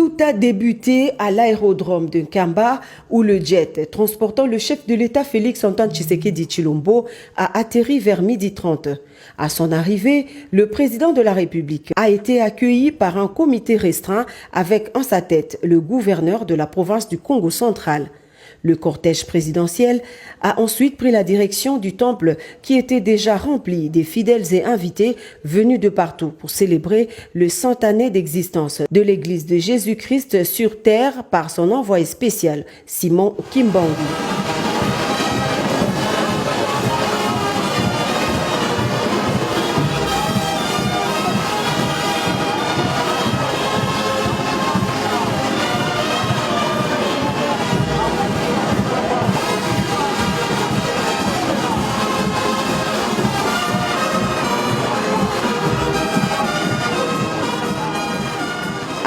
Tout a débuté à l'aérodrome de Nkamba où le jet transportant le chef de l'État Félix-Antoine Tshisekedi Tshilombo a atterri vers 12h30. À son arrivée, le président de la République a été accueilli par un comité restreint avec en sa tête le gouverneur de la province du Congo central. Le cortège présidentiel a ensuite pris la direction du temple qui était déjà rempli des fidèles et invités venus de partout pour célébrer le 100 années d'existence de l'Église de Jésus-Christ sur terre par son envoyé spécial, Simon Kimbangu.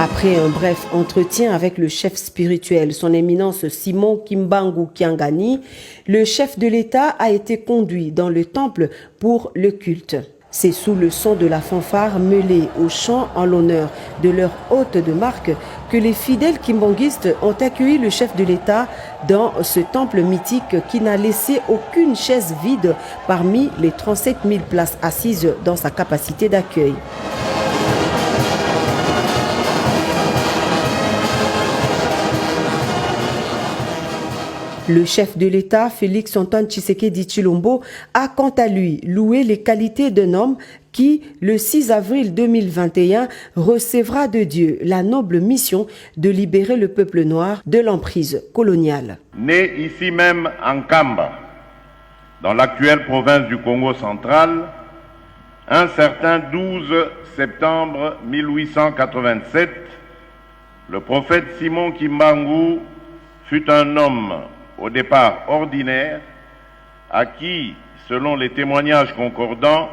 Après un bref entretien avec le chef spirituel, son éminence Simon Kimbangu Kiangani, le chef de l'État a été conduit dans le temple pour le culte. C'est sous le son de la fanfare mêlée au chant en l'honneur de leur hôte de marque que les fidèles kimbanguistes ont accueilli le chef de l'État dans ce temple mythique qui n'a laissé aucune chaise vide parmi les 37 000 places assises dans sa capacité d'accueil. Le chef de l'État, Félix-Antoine Tshisekedi Tshilombo, a quant à lui loué les qualités d'un homme qui, le 6 avril 2021, recevra de Dieu la noble mission de libérer le peuple noir de l'emprise coloniale. Né ici même en Nkamba, dans l'actuelle province du Congo central, un certain 12 septembre 1887, le prophète Simon Kimbangu fut un homme au départ ordinaire, à qui, selon les témoignages concordants,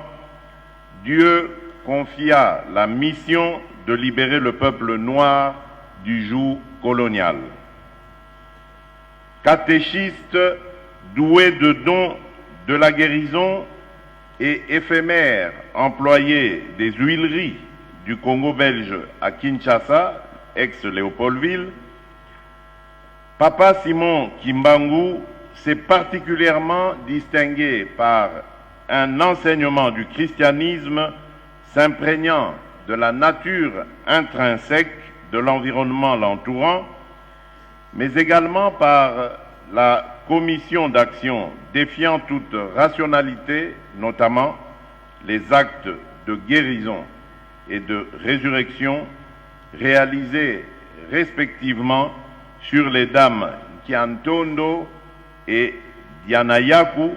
Dieu confia la mission de libérer le peuple noir du joug colonial. Catéchiste doué de dons de la guérison et éphémère employé des huileries du Congo belge à Kinshasa, ex-Léopoldville, Papa Simon Kimbangu s'est particulièrement distingué par un enseignement du christianisme s'imprégnant de la nature intrinsèque de l'environnement l'entourant, mais également par la commission d'action défiant toute rationalité, notamment les actes de guérison et de résurrection réalisés respectivement sur les dames Kiantondo et Dianayaku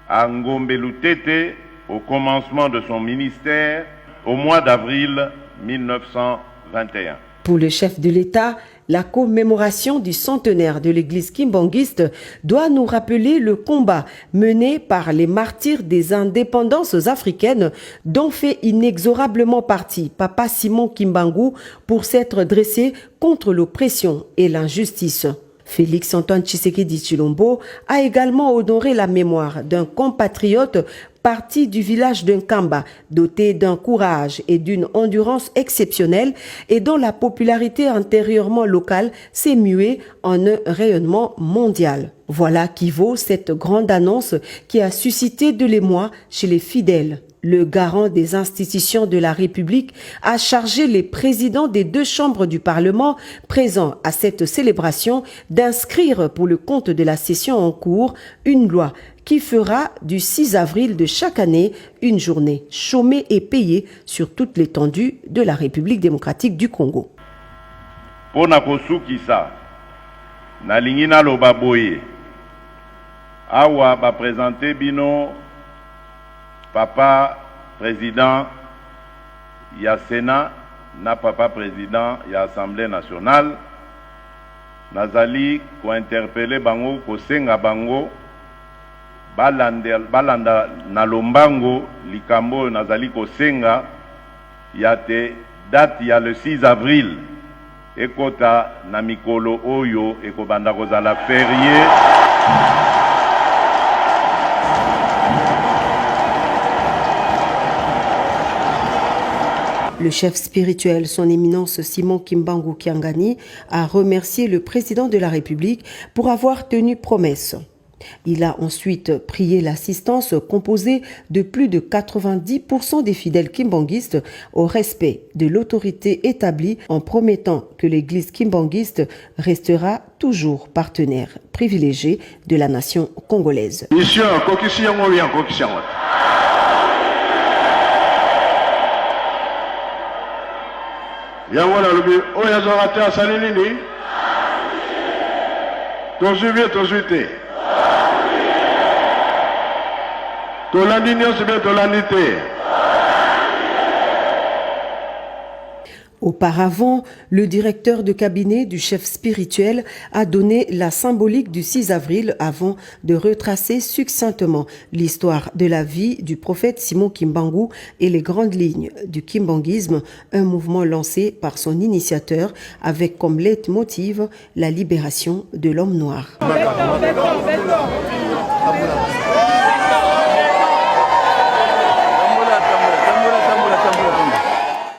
à Ngombelutete au commencement de son ministère au mois d'avril 1921. Pour le chef de l'État, la commémoration du centenaire de l'église kimbanguiste doit nous rappeler le combat mené par les martyrs des indépendances africaines dont fait inexorablement partie Papa Simon Kimbangu pour s'être dressé contre l'oppression et l'injustice. Félix-Antoine Tshisekedi Tshilombo a également honoré la mémoire d'un compatriote parti du village de Nkamba, doté d'un courage et d'une endurance exceptionnelle et dont la popularité antérieurement locale s'est muée en un rayonnement mondial. Voilà qui vaut cette grande annonce qui a suscité de l'émoi chez les fidèles. Le garant des institutions de la République a chargé les présidents des deux chambres du Parlement présents à cette célébration d'inscrire pour le compte de la session en cours une loi qui fera du 6 avril de chaque année une journée chômée et payée sur toute l'étendue de la République démocratique du Congo. Pona kosukisa na lingina loba boye awa ba présenter bino papa président ya Sénat na papa président ya Assemblée nationale nazali ko interpeller bango ko senga bango balanda na lombango likambo nazali ko senga ya te date ya le 6 avril ekota na mikolo oyo ekobanda kozala férié. Le Le chef spirituel, son éminence Simon Kimbangu Kiangani, a remercié le président de la République pour avoir tenu promesse. Il a ensuite prié l'assistance composée de plus de 90% des fidèles kimbanguistes au respect de l'autorité établie en promettant que l'église kimbanguiste restera toujours partenaire privilégié de la nation congolaise. Auparavant, le directeur de cabinet du chef spirituel a donné la symbolique du 6 avril avant de retracer succinctement l'histoire de la vie du prophète Simon Kimbangu et les grandes lignes du kimbanguisme, un mouvement lancé par son initiateur avec comme leitmotiv la libération de l'homme noir.